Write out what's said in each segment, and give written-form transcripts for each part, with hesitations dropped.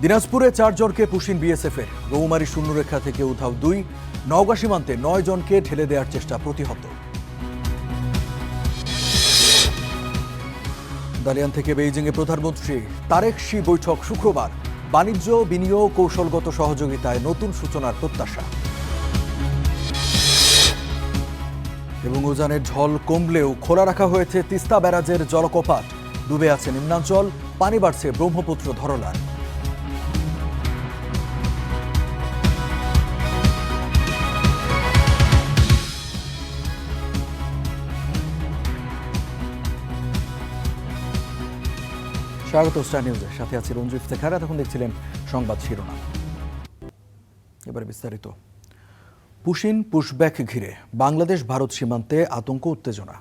দিনাজপুরে 4 জনকে পুশিন বিএসএফের। রৌমারী শূন্যরেখা থেকে উধাও 2, নওগাঁ সীমান্তে 9 জনকে ঠেলে দেওয়ার চেষ্টা প্রতিহত। দালিয়ান থেকে বেইজিংয়ে প্রধানমন্ত্রী তারেক শি বৈঠক শুক্রবার। বাণিজ্য, বিনিয়োগ, কৌশলগত সহযোগিতায় নতুন সূচনার প্রত্যাশা। এবং উজানের ঢল কমলেও খোলা রাখা হয়েছে তিস্তা ব্যারাজের জলকপাট। ডুবে আছে নিম্নাঞ্চল, পানি বাড়ছে ব্রহ্মপুত্র ধরলায়। স্বাগত স্টার নিউজের সাথে আছি রঞ্জু ইফতেখার। এখন দেখছিলেন সংবাদ শিরোনাম, এবারে বিস্তারিত। পুশিন পুশব্যাক ঘিরে বাংলাদেশ ভারত সীমান্তে আতঙ্ক, উত্তেজনা।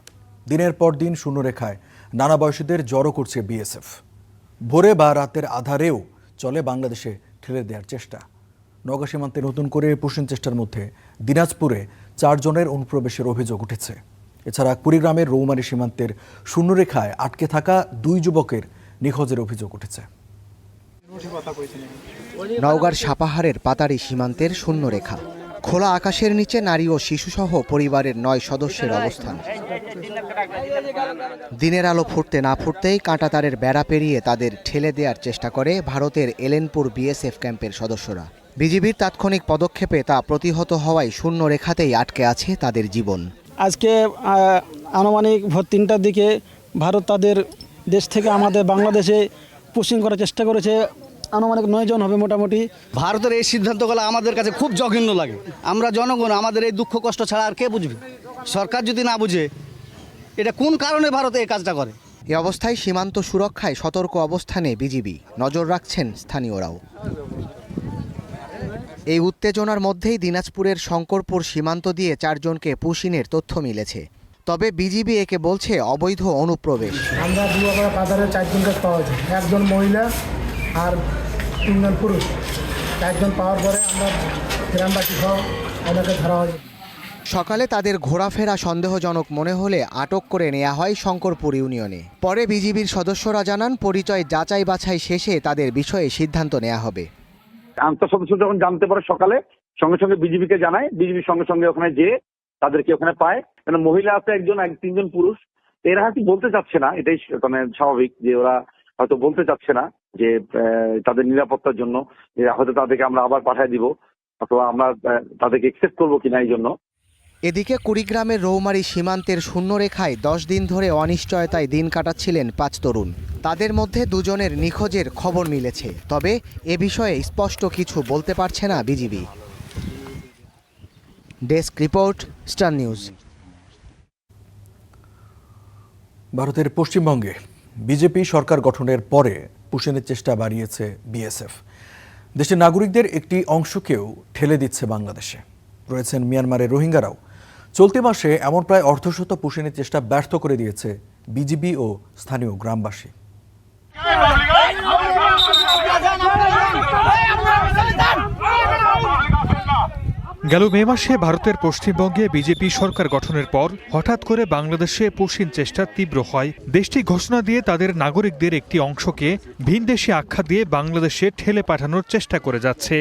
দিনের পর দিন শূন্যরেখায় নানা বয়সীদের জড়ো করছে বিএসএফ। ভোরে বা রাতের আধারেও চলে বাংলাদেশে ঠেলে দেওয়ার চেষ্টা। নওগাঁ সীমান্তে নতুন করে পুশিন চেষ্টার মধ্যে দিনাজপুরে 4 জনের অনুপ্রবেশের অভিযোগ উঠেছে। এছাড়া কুড়িগ্রামের রৌমারী সীমান্তের শূন্যরেখায় আটকে থাকা 2 যুবকের নিখোঁজের অভিযোগ উঠেছে। নওগাঁর সাপাহারের পাতারি সীমান্তের শূন্যরেখা। খোলা আকাশের নিচে নারী ও শিশুসহ পরিবারের 9 সদস্যের অবস্থান। দিনের আলো ফুটতে না ফুটতেই কাঁটাতারের বেড়া পেরিয়ে তাদের ঠেলে দেওয়ার চেষ্টা করে ভারতের এলেনপুর বিএসএফ ক্যাম্পের সদস্যরা। বিজিবির তাৎক্ষণিক পদক্ষেপে তা প্রতিহত হওয়ায় শূন্যরেখাতেই আটকে আছে তাদের জীবন। আজকে আনুমানিক ভোর 3টার দিকে ভারত তাদের দেশ থেকে আমাদের বাংলাদেশে পুশিং করার চেষ্টা করেছে। আনুমানিক 9 জন হবে মোটামুটি। ভারতের এই সিদ্ধান্তগুলো আমাদের কাছে খুব জঘন্য লাগে। আমরা জনগণ, আমাদের এই দুঃখ কষ্ট ছাড়া আর কে বুঝবে? সরকার যদি না বুঝে এটা কোন কারণে ভারত এই কাজটা করে। এ অবস্থায় সীমান্ত সুরক্ষায় সতর্ক অবস্থানে বিজিবি, নজর রাখছেন স্থানীয়রাও। এই উত্তেজনার মধ্যেই দিনাজপুরের শঙ্করপুর সীমান্ত দিয়ে 4 জনকে পুশিনের তথ্য মিলেছে। তবে বিজিবি একে বলছে অবৈধ অনুপ্রবেশ। আমরা দুয়াপাড়া বাজারে 4 জনকে পাওয়া যায়, 1 জন মহিলা আর 3 জন পুরুষ। 4 জন পাওয়ার পরে আমরা গ্রামবাসী সহ ওনাকে ধরা হয়। সকালে তাদের ঘোরাফেরা সন্দেহজনক মনে হলে আটক করে নেওয়া হয় শঙ্করপুর ইউনিয়নে। পরে বিজিবির সদস্যরা জানান, পরিচয় যাচাই বাছাই শেষে তাদের বিষয়ে সিদ্ধান্ত নেওয়া হবে। আনসার সদস্য যখন জানতে পারে সকালে সঙ্গে সঙ্গে বিজিবিকে জানায়। বিজিবির সঙ্গে সঙ্গে ওখানে যেয়ে তাদেরকে ওখানে পায়। কারণ মহিলা আছে 1 জন, 3 জন পুরুষ। এরা হয়তো বলতে চাচ্ছে না, এটাই মানে স্বাভাবিক যে ওরা হয়তো বলতে চাচ্ছে না যে তাদের নিরাপত্তার জন্য হয়তো তাদেরকে আমরা আবার পাঠিয়ে দিব অথবা আমরা তাদেরকে একসেপ্ট করবো কিনা এই জন্য। এদিকে কুড়িগ্রামের রৌমারী সীমান্তের শূন্যরেখায় 10 দিন ধরে অনিশ্চয়তায় দিন কাটাচ্ছিলেন 5 তরুণ। তাদের মধ্যে 2 জনের নিখোঁজের খবর মিলেছে। তবে এ বিষয়ে স্পষ্ট কিছু বলতে পারছে না BGB. Desk report, star news. ভারতের পশ্চিমবঙ্গে বিজেপি সরকার গঠনের পরে পুশিনের চেষ্টা বাড়িয়েছে বিএসএফ। দেশের নাগরিকদের একটি অংশকেও ঠেলে দিচ্ছে বাংলাদেশে। রয়েছেন মিয়ানমারের রোহিঙ্গারাও। চলতি মাসে এমন প্রায় অর্ধশত পুশিনের চেষ্টা ব্যর্থ করে দিয়েছে বিজিবি ও স্থানীয় গ্রামবাসী। গেল মে মাসে ভারতের পশ্চিমবঙ্গে বিজেপি সরকার গঠনের পর হঠাৎ করে বাংলাদেশে পুশিন চেষ্টা তীব্র হয়। দেশটি ঘোষণা দিয়ে তাদের নাগরিকদের একটি অংশকে ভিনদেশি আখ্যা দিয়ে বাংলাদেশে ঠেলে পাঠানোর চেষ্টা করে যাচ্ছে।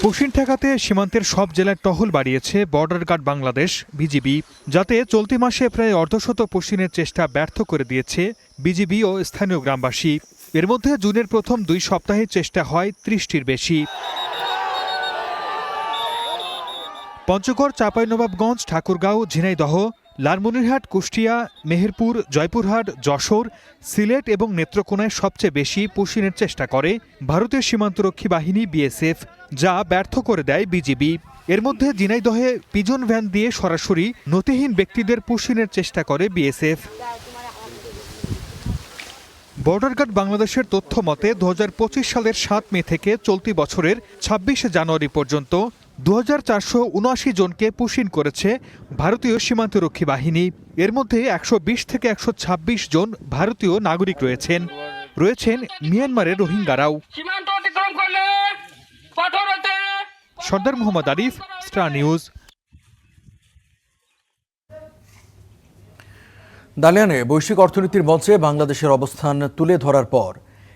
পুশিন ঠেকাতে সীমান্তের সব জেলায় টহল বাড়িয়েছে বর্ডার গার্ড বাংলাদেশ বিজিবি, যাতে চলতি মাসে প্রায় অর্ধশত পুশিনের চেষ্টা ব্যর্থ করে দিয়েছে বিজিবি ও স্থানীয় গ্রামবাসী। এর মধ্যে জুনের প্রথম 2 সপ্তাহে চেষ্টা হয় 30টির বেশি। পঞ্চগড়, চাঁপাইনবাবগঞ্জ, ঠাকুরগাঁও, ঝিনাইদহ, লালমনিরহাট, কুষ্টিয়া, মেহেরপুর, জয়পুরহাট, যশোর, সিলেট এবং নেত্রকোনায় সবচেয়ে বেশি পুশিনের চেষ্টা করে ভারতীয় সীমান্তরক্ষী বাহিনী বিএসএফ, যা ব্যর্থ করে দেয় বিজিবি। এর মধ্যে ঝিনাইদহে পিজন ভ্যান দিয়ে সরাসরি নথিহীন ব্যক্তিদের পুশিনের চেষ্টা করে বিএসএফ। বর্ডার গার্ড বাংলাদেশের তথ্য মতে 2025 সালের 7 মে থেকে চলতি বছরের 26 জানুয়ারি পর্যন্ত 2479 জনকে পুশিন করেছে ভারতীয় সীমান্তরক্ষী বাহিনী। এর মধ্যে 120 থেকে 126 জন ভারতীয় নাগরিক রয়েছেন মিয়ানমারের রোহিঙ্গারাও। সর্দার মোহাম্মদ আরিফ, স্টার নিউজ। দালিয়ানে বৈশ্বিক অর্থনীতির মঞ্চে বাংলাদেশের অবস্থান তুলে ধরার পর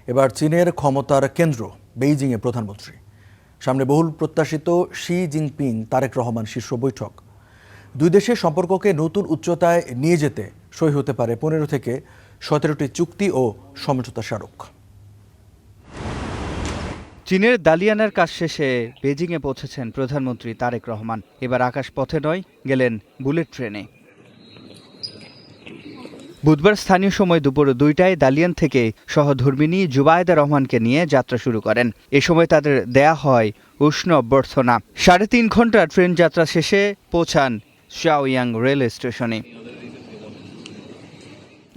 এবার চীনের ক্ষমতার কেন্দ্র বেইজিংয়ে প্রধানমন্ত্রী। সামনে বহুল প্রত্যাশিত শি জিনপিং তারেক রহমান শীর্ষ বৈঠক। দুই দেশের সম্পর্ককে নতুন উচ্চতায় নিয়ে যেতে সই হতে পারে 15 থেকে 17টি চুক্তি ও সমঝোতা স্মারক। চীনের দালিয়ানের কাজ শেষে বেজিংয়ে পৌঁছেছেন প্রধানমন্ত্রী তারেক রহমান। এবার আকাশপথে নয়, গেলেন বুলেট ট্রেনে। বুধবার স্থানীয় সময় দুপুর 2টায় দালিয়ান থেকে সহধর্মিণী জুবায়েদা রহমানকে নিয়ে যাত্রা শুরু করেন। এ সময় তাদের দেয়া হয় উষ্ণ অভ্যর্থনা। 3.5 ঘন্টা ট্রেন যাত্রা শেষে পৌঁছান শাওয়াং রেল স্টেশনে।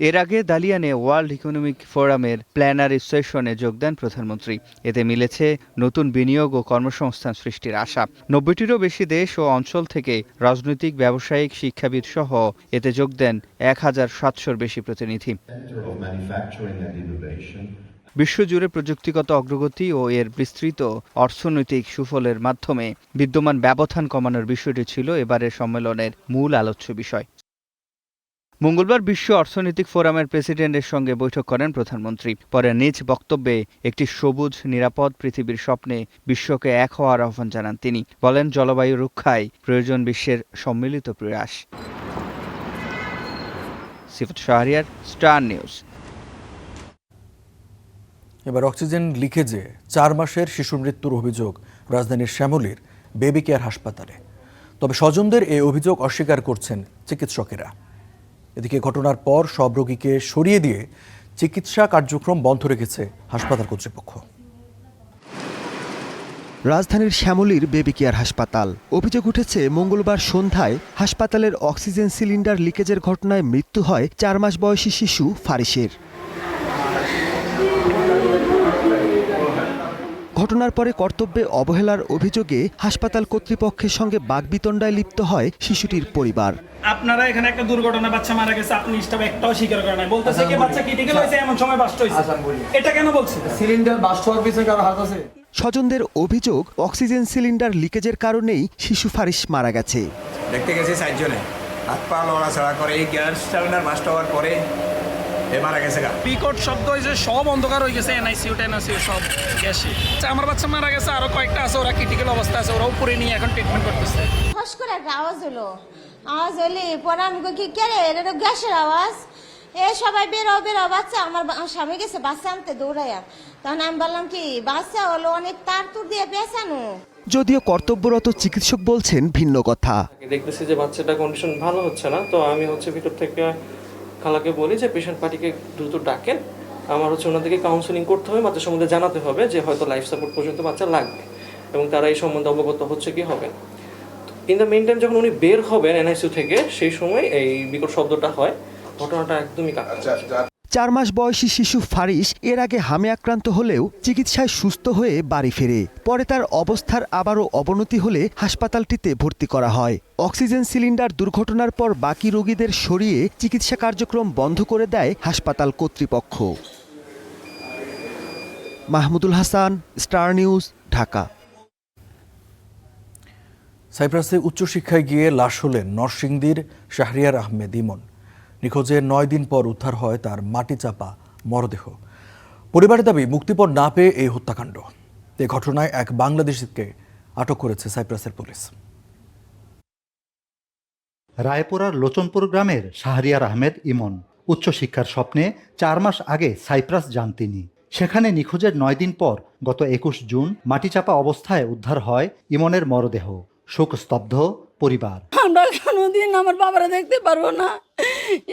এর আগে দালিয়ানে ওয়ার্ল্ড ইকোনমিক ফোরামের প্ল্যানারি সেশনে যোগ দেন প্রধানমন্ত্রী। এতে মিলেছে নতুন বিনিয়োগ ও কর্মসংস্থান সৃষ্টির আশা। 90টিরও বেশি দেশ ও অঞ্চল থেকে রাজনৈতিক, ব্যবসায়িক, শিক্ষাবিদ সহ এতে যোগ দেন 1700-র বেশি প্রতিনিধি। বিশ্বজুড়ে প্রযুক্তিগত অগ্রগতি ও এর বিস্তৃত অর্থনৈতিক সুফলের মাধ্যমে বিদ্যমান ব্যবধান কমানোর বিষয়টি ছিল এবারের সম্মেলনের মূল আলোচ্য বিষয়। মঙ্গলবার বিশ্ব অর্থনৈতিক ফোরামের প্রেসিডেন্টের সঙ্গে বৈঠক করেন প্রধানমন্ত্রী। পরে নিজ বক্তব্যে একটি সবুজ, নিরাপদ পৃথিবীর স্বপ্নে বিশ্বকে এক হওয়ার আহ্বান জানান তিনি। বলেন, জলবায়ু রক্ষায় প্রয়োজন বিশ্বের সম্মিলিত প্রয়াস। সিফাত শাহরিয়ার, স্টার নিউজ। এবার অক্সিজেন লিকেজে 4 মাসের শিশু মৃত্যুর অভিযোগ রাজধানীর শ্যামলীর বেবি কেয়ার হাসপাতালে। তবে স্বজনদের এই অভিযোগ অস্বীকার করছেন চিকিৎসকেরা। এদিকে ঘটনার পর সব রোগীকে সরিয়ে দিয়ে চিকিৎসা কার্যক্রম বন্ধ রেখেছে হাসপাতাল কর্তৃপক্ষ। রাজধানীর শ্যামলীর বেবি কেয়ার হাসপাতাল। অভিযোগ উঠেছে মঙ্গলবার সন্ধ্যায় হাসপাতালের অক্সিজেন সিলিন্ডার লিকেজের ঘটনায় মৃত্যু হয় 4 মাস বয়সী শিশু ফারিসের। ঘটনার পরে কর্তব্যে অবহেলার অভিযোগে হাসপাতাল কর্তৃপক্ষের সঙ্গে বাকবিতণ্ডায় লিপ্ত হয় শিশুটির পরিবার। আপনারা এখানে একটা দুর্ঘটনা, বাচ্চা মারা গেছে, আপনি স্টাফ একটাও স্বীকার করে না, বলতেছে কি বাচ্চা ক্রিটিক্যাল হয়েছে, এমন সময় বাস্ট হয়েছে। এটা কেন বলছে? সিলিন্ডার বাস্ট হওয়ার পিছনে কারো হাত আছে? স্বজনদের অভিযোগ, অক্সিজেন সিলিন্ডার লিকেজের কারণেই শিশু ফারিস মারা গেছে। দেখতে গেছে 4 জনে হাত পা লড়াচড়া করে, এই গ্যাস সিলিন্ডার বাস্ট হওয়ার পরে মারা গেছে। বিকট শব্দ হয়েছে, সব অন্ধকার হয়ে গেছে, এনআইসিউ টেনআইসিউ সব গ্যাসে। আমার বাচ্চা মারা গেছে, আরো কয়েকটা আছে, ওরা ক্রিটিক্যাল অবস্থা আছে, ওরা উপরে নিয়ে এখন ট্রিটমেন্ট করতেছে। ফস করে একটা আওয়াজ হলো পরে আমি কি কে রে, এটা গ্যাসের আওয়াজ। সবাই বেরো বেরো, বাচ্চা আমার স্বামী গেছে বাচ্চা আনতে দৌড়াইয়া। তখন আমি বললাম কি বাচ্চা হলো অনেক তার তুর দিয়ে পেঁচানো। যদিও কর্তব্যরত চিকিৎসক বলছেন ভিন্ন কথা। দেখতেছি যে বাচ্চাটা কন্ডিশন ভালো হচ্ছে না, তো আমি ভিতর থেকে খালাকে বলি যে পেশেন্ট পার্টিকে দ্রুত ডাকেন, আমার ওনাদেরকে কাউন্সেলিং করতে হবে, বাচ্চার সম্বন্ধে জানাতে হবে যে হয়তো লাইফ সাপোর্ট পর্যন্ত বাচ্চা লাগবে এবং তারা এই সম্বন্ধে অবগত হচ্ছে কি হবে। ইন দ্য মেইন টাইম যখন উনি বের হবেন এনআইসিউ থেকে, সেই সময় এই বিকট শব্দটা হয়। ঘটনাটা একদমই কাঁচা। 4 মাস বয়সী শিশু ফারিস এর আগে হামে আক্রান্ত হলেও চিকিৎসায় সুস্থ হয়ে বাড়ি ফেরে। পরে তার অবস্থার আবারও অবনতি হলে হাসপাতালটিতে ভর্তি করা হয়। অক্সিজেন সিলিন্ডার দুর্ঘটনার পর বাকি রোগীদের সরিয়ে চিকিৎসা কার্যক্রম বন্ধ করে দেয় হাসপাতাল কর্তৃপক্ষ। Mahmudul Hasan, star news, Dhaka. সাইপ্রাসে উচ্চশিক্ষায় গিয়ে লাশ হলেন নরসিংদীর শাহরিয়ার আহমেদ ইমন। নিখোঁজের 9 দিন পর উদ্ধার হয় তার মাটি চাপা মরদেহ। পরিবারের দাবি, মুক্তিপণ না পেয়ে এই হত্যাকাণ্ড। এ ঘটনায় এক বাংলাদেশিকে আটক করেছে সাইপ্রাসের পুলিশ। রায়পুরার লোচনপুর গ্রামের শাহরিয়ার আহমেদ ইমন উচ্চশিক্ষার স্বপ্নে 4 মাস আগে সাইপ্রাস যান তিনি। সেখানে নিখোঁজের 9 দিন পর গত 21 জুন মাটিচাপা অবস্থায় উদ্ধার হয় ইমনের মরদেহ। শোকস্তব্ধ পরিবার। আমরা কোনোদিন আমার বাবারা দেখতে পারবো না,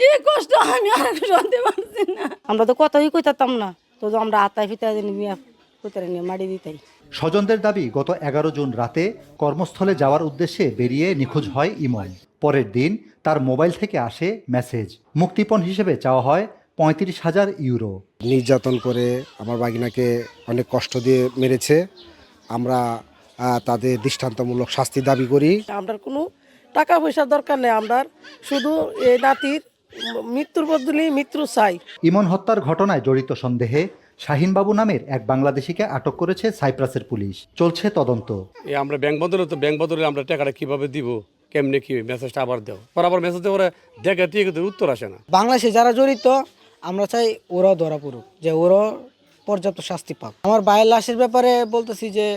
এই কষ্ট আমি আর সহ্য পারছি না। আমরা তো কথাই কইতাম না, তো আমরা আতাই ফিতা নিয়ে কোতরে নিয়ে মাটি দিতাই। স্বজনদের দাবি, গত 11 জুন রাতে কর্মস্থলে যাওয়ার উদ্দেশ্যে বেরিয়ে নিখোঁজ হয় ইমন। পরের দিন তার মোবাইল থেকে আসে মেসেজ। মুক্তিপণ হিসেবে চাওয়া হয় 35,000 ইউরো। নির্যাতন করে আমার বাগিনাকে অনেক কষ্ট দিয়ে মেরেছে। আমরা তাদের দৃষ্টান্তমূলক শাস্তি দাবি করি। আমরা কোনো টাকা পয়সার দরকার নেই, আমরা শুধু এই নাতির মৃত্যুর বদলে মৃত্যু চাই। ইমন হত্যার ঘটনায় জড়িত সন্দেহে শাহিনবাবু নামের এক বাংলাদেশিকে আটক করেছে সাইপ্রাসের পুলিশ। চলছে তদন্ত। আমরা ব্যাংক বদলে আমরা টাকাটা কিভাবে দিব, কেমনে কি মেসেজটা আবার দেও, আবার মেসেজ ওরা দেখে উত্তর আসে না। বাংলাদেশে যারা জড়িত আমরা চাই ওরাও ধরা পড়ুক, যে ওরাও পর্যাপ্ত শাস্তি পাক। আমার ভাইয়ের লাশের ব্যাপারে বলতেছি যে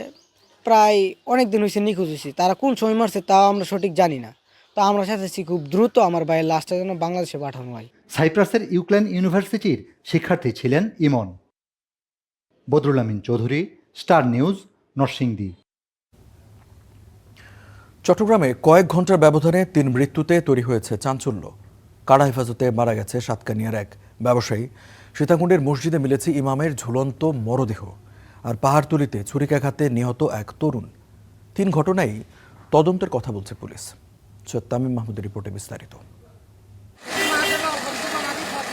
প্রায় অনেক দিন হয়েছে নিখোঁজ হয়েছে, তারা কোন সময় মারছে তাও আমরা সঠিক জানি না। তো আমরা চাইতেছি খুব দ্রুত আমার ভাইয়ের লাশটা যেন বাংলাদেশে পাঠানো হয়। সাইপ্রাসের ইউক্লেন ইউনিভার্সিটির শিক্ষার্থী ছিলেন ইমন। বদরুল আমিন চৌধুরী, স্টার নিউজ, নরসিংদী। চট্টগ্রামে কয়েক ঘন্টার ব্যবধানে 3 মৃত্যুতে তৈরি হয়েছে চাঞ্চল্য। কারা হেফাজতে মারা গেছে সাতকানিয়ার এক ব্যবসায়ী। সীতাকুণ্ডের মসজিদে মিলেছে ইমামের ঝুলন্ত মরদেহ। আর পাহাড়তলিতে ছুরিকাঘাতে নিহত এক তরুণ। 3 ঘটনায় তদন্তের কথা বলছে পুলিশ। তামিম মাহমুদের রিপোর্টে বিস্তারিত।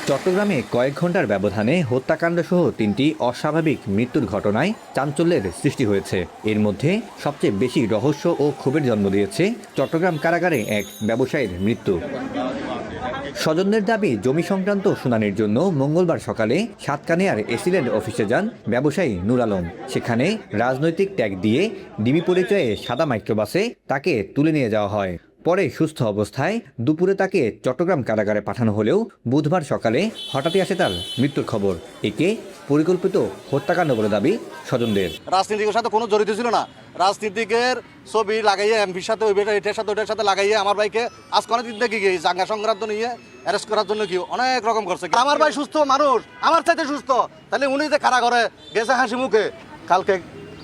চট্টগ্রামে কয়েক ঘন্টার ব্যবধানে হত্যাকাণ্ড সহ 3টি অস্বাভাবিক মৃত্যুর ঘটনায় চাঞ্চল্যের সৃষ্টি হয়েছে। এর মধ্যে সবচেয়ে বেশি রহস্য ও ক্ষোভের জন্ম দিয়েছে চট্টগ্রাম কারাগারে এক ব্যবসায়ীর মৃত্যু। স্বজনদের দাবি, জমি সংক্রান্ত শুনানির জন্য মঙ্গলবার সকালে সাতকানিয়ার এসিল্যান্ড অফিসে যান ব্যবসায়ী নূর আলম। সেখানে রাজনৈতিক ট্যাগ দিয়ে ডিবি পরিচয়ে সাদা মাইক্রোবাসে তাকে তুলে নিয়ে যাওয়া হয়। পরে সুস্থ অবস্থায় দুপুরে তাকে চট্টগ্রাম কারাগারে পাঠানো হলেও বুধবার সকালে হঠাৎই আসে তার মৃত্যুর খবর। একে পরিকল্পিত হত্যাকাণ্ড বলে দাবি স্বজনদের। রাজনীতিকের সাথে কোনো জড়িত ছিল না। রাজনীতিকের ছবি লাগাইয়ে এমপির সাথে এটার সাথে ওটার সাথে লাগাইয়ে আমার ভাইকে আজ অনেকদিন দেখি গিয়ে জাঙ্গা সংক্রান্ত নিয়ে অ্যারেস্ট করার জন্য কি অনেক রকম করছে। আমার ভাই সুস্থ মানুষ, আমার চাইতে সুস্থ, তাহলে উনি যে কারাগারে গেছে হাসি মুখে, কালকে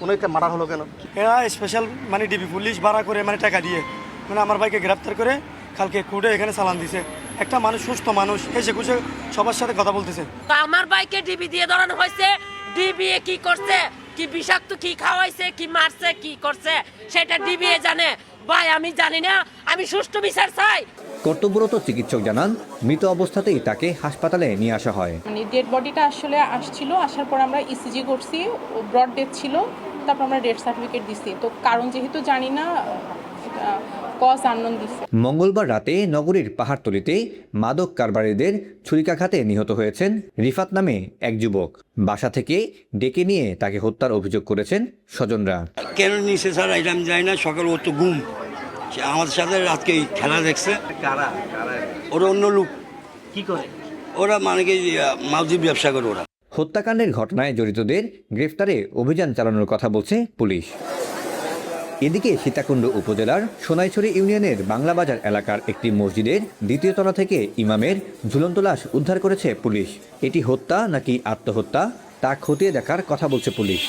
উনিকে মারা হলো কেন? এরা স্পেশাল মানে ডিবি পুলিশ ভাড়া করে মানে টাকা দিয়ে মানে আমার ভাইকে গ্রেপ্তার করে কালকে কোর্টে এখানে চালান দিছে। একটা মানুষ, সুস্থ মানুষ, এসে খুশে সবার সাথে কথা বলতেছে। তো আমার ভাইকে ডিবি দিয়ে ধরানো হয়েছে। ডিবি কি করছে, কি বিষাক্ত কি খাওয়াইছে, কি মারছে, কি করছে সেটা ডিবি জানে। ভাই আমি জানি না, আমি সুষ্ঠু বিচার চাই। কর্তব্যরত চিকিৎসক জানান, মৃত অবস্থাতেই তাকে হাসপাতালে নিয়ে আসা হয়। মানে ডেড বডিটা আসলে আসছিল, আসার পর আমরা ইসিজি করছি, ও ব্রড ডেথ ছিল, তারপর আমরা ডেথ সার্টিফিকেট দিছি। তো কারণ যেহেতু জানি না, মঙ্গলবার রাতে নগরীর পাহাড়তলিতে মাদক কারবারিদের ছুরিকাঘাতে নিহত হয়েছেন রিফাত নামে এক যুবক। বাসা থেকে ডেকে নিয়ে তাকে হত্যার অভিযোগ করেছেন স্বজনরা। কেন নিচে স্যার এটা আমি জানি না। সকাল ও তো ঘুম, আমাদের সাথে রাতকে খেলা দেখছে। ওরা অন্য লোক কি করে, ওরা মানে কি মাউজি ব্যবসা করে। ওরা হত্যাকাণ্ডের ঘটনায় জড়িতদের গ্রেফতারে অভিযান চালানোর কথা বলছে পুলিশ। এদিকে সীতাকুণ্ড উপজেলার সোনাইছড়ি ইউনিয়নের বাংলাবাজার এলাকার একটি মসজিদের 2য় তলা থেকে ইমামের ঝুলন্ত লাশ উদ্ধার করেছে পুলিশ। এটি হত্যা নাকি আত্মহত্যা তা খতিয়ে দেখার কথা বলছে পুলিশ।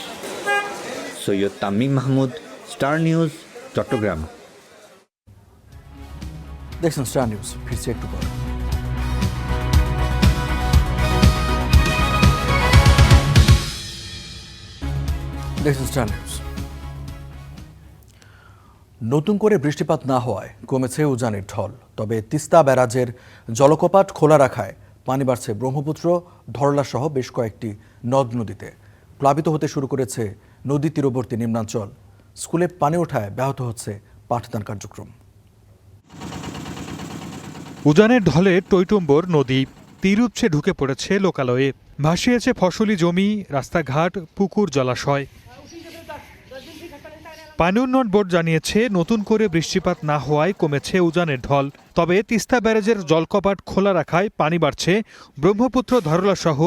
Syed Tamim Mahmud, Star News, Chittagong. দেখছেন স্টার নিউজ, ফিরছে একটু পর। দেখছেন স্টার নিউজ। নতুন করে বৃষ্টিপাত না হওয়ায় কমেছে উজানের ঢল। তবে তিস্তা ব্যারাজের জলকপাট খোলা রাখায় পানি বাড়ছে ব্রহ্মপুত্র, ধরলা সহ বেশ কয়েকটি নদ নদীতে। প্লাবিত হতে শুরু করেছে নদী তীরবর্তী নিম্নাঞ্চল। স্কুলে পানি ওঠায় ব্যাহত হচ্ছে পাঠদান কার্যক্রম। উজানের ঢলে টৈটম্বর নদী তীর উৎসে ঢুকে পড়েছে লোকালয়ে। ভাসিয়েছে ফসলি জমি, রাস্তাঘাট, পুকুর, জলাশয়। পানি উন্নয়ন বোর্ড জানিয়েছে, নতুন করে বৃষ্টিপাত না হওয়ায় কমেছে উজানের ঢল। তবে তিস্তা ব্যারেজের জলকপাট খোলা রাখায় পানি বাড়ছে ব্রহ্মপুত্র, ধরলা সহ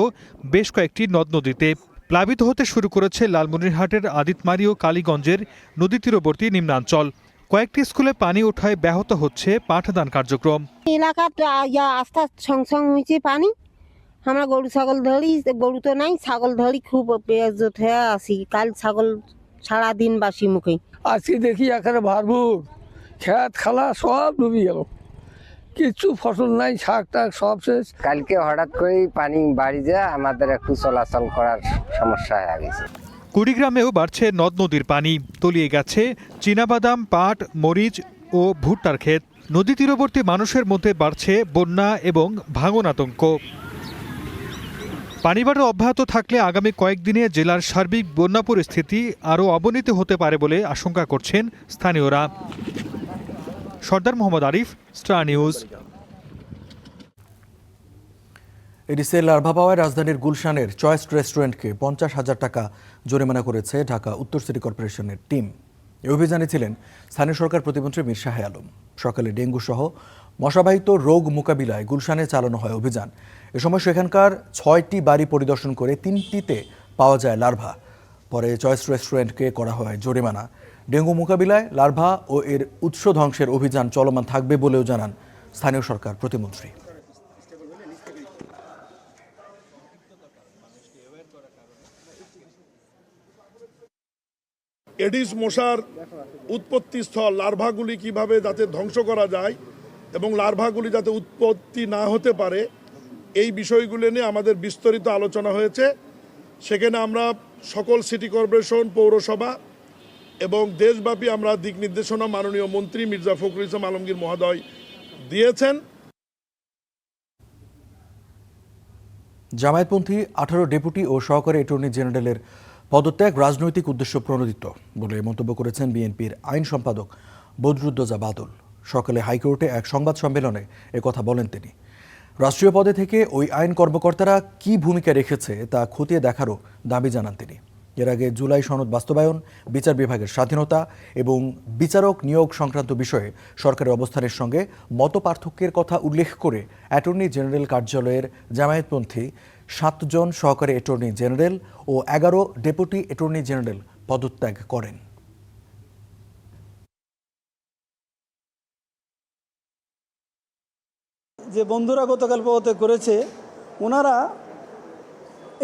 বেশ কয়েকটি নদ নদীতে। প্লাবিত হতে শুরু করেছে লালমনিরহাটের আদিতমারি ও কালীগঞ্জের নদী তীরবর্তী নিম্নাঞ্চল। কয়েকটি স্কুলে পানি ওঠায় ব্যাহত হচ্ছে পাঠদান কার্যক্রম। এলাকাটা আস্তে সংসং হয়েছে পানি। আমরা গরু ছাগল ধরি, গরু তো নাই, ছাগল ধরি, খুব বেজত হয়ে আসি। কাল ছাগল সারাদিন বাসি মুখে। আজকে দেখি এখানে ভারপুর খেত খালা সব ডুবে গেল, কিছু ফসল নাই, শাক টাক সব শেষ। কালকে হঠাৎ করেই পানি বাড়ি যায়, আমাদের একটু চলাচল করার সমস্যা হয়ে গেছে। কুড়িগ্রামেও বাড়ছে নদ নদীর পানি। তলিয়ে গেছে চীনাবাদাম, পাট, মরিচ ও ভুট্টার ক্ষেত। নদী তীরবর্তী মানুষের মধ্যে বাড়ছে বন্যা এবং ভাঙন আতঙ্ক। পানিবাড় অব্যাহত থাকলে আগামী কয়েকদিনে জেলার সার্বিক বন্যা পরিস্থিতি আরও অবনতি হতে পারে বলে আশঙ্কা করছেন স্থানীয়রা। Sardar Mohammad Arif, star news. এডিসির লার্ভা পাওয়ায় রাজধানীর গুলশানের চয়েস রেস্টুরেন্টকে 50,000 টাকা জরিমানা করেছে ঢাকা উত্তর সিটি কর্পোরেশনের টিম। এই অভিযানে ছিলেন স্থানীয় সরকার প্রতিমন্ত্রী মীর শাহে আলম। সকালে ডেঙ্গু সহ মশাবাহিত রোগ মোকাবিলায় গুলশানে চালানো হয় অভিযান। এ সময় সেখানকার 6টি বাড়ি পরিদর্শন করে 3টিতে পাওয়া যায় লার্ভা। পরে চয়েস রেস্টুরেন্টকে করা হয় জরিমানা। ডেঙ্গু মোকাবিলায় লার্ভা ও এর উৎস ধ্বংসের অভিযান চলমান থাকবে বলেও জানান স্থানীয় সরকার প্রতিমন্ত্রী। এডিস মশার উৎপত্তি স্থল লার্ভাগুলি কিভাবে যাতে ধ্বংস করা যায় এবং লার্ভাগুলি যাতে উৎপত্তি না হতে পারে, এই বিষয়গুলো নিয়ে আমাদের বিস্তারিত আলোচনা হয়েছে। সেখানে আমরা সকল সিটি কর্পোরেশন, পৌরসভা এবং দেশব্যাপী আমরা দিক নির্দেশনা মাননীয় মন্ত্রী মির্জা ফখরুল ইসলাম আলমগীর মহোদয় দিয়েছেন। জামায়াতপন্থী 18 ডেপুটি ও সহকারী অ্যাটর্নি জেনারেলের পদত্যাগ রাজনৈতিক উদ্দেশ্য প্রণোদিত বলে মন্তব্য করেছেন বিএনপির আইন সম্পাদক বদরুদ্দোজা বাদল। সকালে হাইকোর্টে এক সংবাদ সম্মেলনে একথা বলেন তিনি। রাষ্ট্রীয় পদে থেকে ওই আইন কর্মকর্তারা কী ভূমিকা রেখেছে তা খতিয়ে দেখারও দাবি জানান তিনি। এর আগে জুলাই সনদ বাস্তবায়ন, বিচার বিভাগের স্বাধীনতা এবং বিচারক নিয়োগ সংক্রান্ত বিষয়ে সরকারের অবস্থানের সঙ্গে মতপার্থক্যের কথা উল্লেখ করে অ্যাটর্নি জেনারেল কার্যালয়ের জামায়াতপন্থী 7 জন সহকারী অ্যাটর্নি জেনারেল ও 11 ডেপুটি অ্যাটর্নি জেনারেল পদত্যাগ করেন। যে বন্ধুরা গতকাল পদত্যাগ করেছে, ওনারা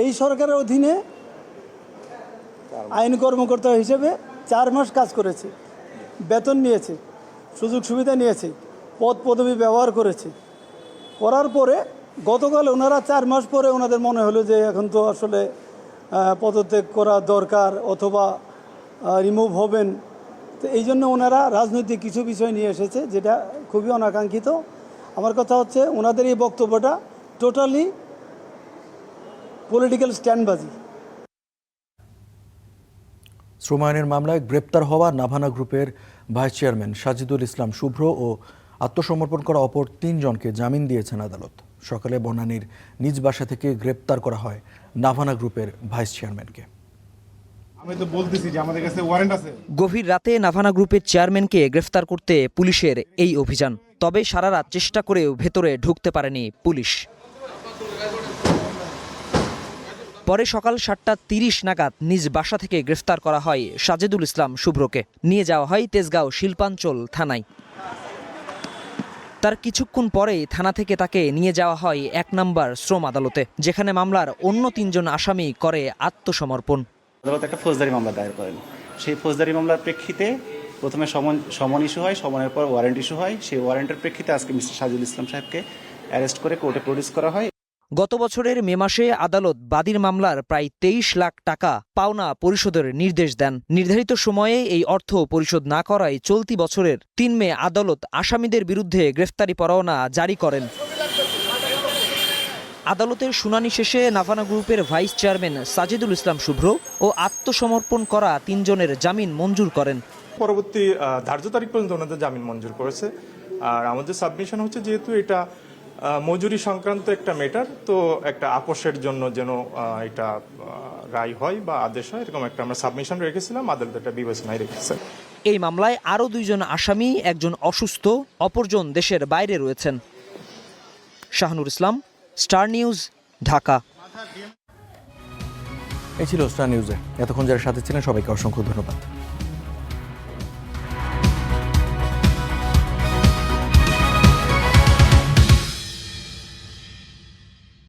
এই সরকারের অধীনে আইন কর্মকর্তা হিসেবে 4 মাস কাজ করেছে, বেতন নিয়েছে, সুযোগ সুবিধা নিয়েছে, পদ পদবি ব্যবহার করেছে। করার পরে গতকাল ওনারা 4 মাস পরে ওনাদের মনে হলো যে এখন তো আসলে পদত্যাগ করা দরকার অথবা রিমুভ হবেন। তো এই জন্য ওনারা রাজনৈতিক কিছু বিষয় নিয়ে এসেছে, যেটা খুবই অনাকাঙ্ক্ষিত। আমার কথা হচ্ছে ওনাদের এই বক্তব্যটা টোটালি পলিটিক্যাল স্ট্যান্ডবাজি। শ্রম আইনের মামলায় গ্রেপ্তার হওয়া নাভানা গ্রুপের ভাইস চেয়ারম্যান সাজিদুল ইসলাম শুভ্র ও আত্মসমর্পণ করা অপর 3 জনকে জামিন দিয়েছেন আদালত। সকালে বনানীর নিজ বাসা থেকে গ্রেপ্তার করা হয় নাভানা গ্রুপের ভাইস চেয়ারম্যানকে। আমি তো বলতেছি যে আমাদের কাছে ওয়ারেন্ট আছে। গভীর রাতে নাভানা গ্রুপের চেয়ারম্যানকে গ্রেফতার করতে পুলিশের এই অভিযান। তবে সারা রাত চেষ্টা করেও ভেতরে ঢুকতে পারেনি পুলিশ। পরে সকাল 7:30 নাগাদ নিজ বাসা থেকে গ্রেফতার করা হয় সাজেদুল ইসলাম শুভ্রকে। নিয়ে যাওয়া হয় তেজগাঁও শিল্পাঞ্চল থানায়। তার কিছুক্ষণ পরেই থানা থেকে তাকে নিয়ে যাওয়া হয় 1 নম্বর শ্রম আদালতে, যেখানে মামলার অন্য 3 জন আসামি করে আত্মসমর্পণ। আদালত একটা ফৌজদারি মামলা দায়ের করেন। সেই ফৌজদারি মামলার প্রেক্ষিতে প্রথমে সমন ইস্যু হয়, সমনের পর ওয়ারেন্ট ইস্যু হয়। সেই ওয়ারেন্টের প্রেক্ষিতে আজকে মিস্টার সাজুল ইসলাম সাহেবকে অ্যারেস্ট করে কোর্টে প্রডিউস করা হয়। গত বছরের মে মাসে আদালত বাদীর মামলার প্রায় 23 লাখ টাকা পাওনা পরিশোধের নির্দেশ দেন। নির্ধারিত সময়ে এই অর্থ পরিশোধ না করায় চলতি বছরের 3 মে আদালত আসামিদের বিরুদ্ধে গ্রেফতারি পরোয়ানা জারি করেন। আদালতের শুনানি শেষে নাভানা গ্রুপের ভাইস চেয়ারম্যান সাজিদুল ইসলাম শুভ্র ও আত্মসমর্পণ করা 3 জনের জামিন মঞ্জুর করেন। পরবর্তী ধার্য তারিখ পর্যন্ত ওনাদের জামিন মঞ্জুর করেছে। আর আমাদের সাবমিশন হচ্ছে, যেহেতু এটা মজুরি সংক্রান্ত একটা ম্যাটার, তো একটা আপোষের জন্য যেন এটা রায় হয় বা আদেশ হয়, এরকম একটা আমরা সাবমিশন রেখেছিলাম। আদালত এটা বিবেচনায় রেখেছে। এই মামলায় আরও 2 জন আসামি, একজন অসুস্থ, অপরজন দেশের বাইরে রয়েছেন। শাহনুর ইসলাম, স্টার নিউজ, ঢাকা। এই ছিল স্টার নিউজে। এতক্ষণ যারা সাথে ছিলেন সবাইকে অসংখ্য ধন্যবাদ।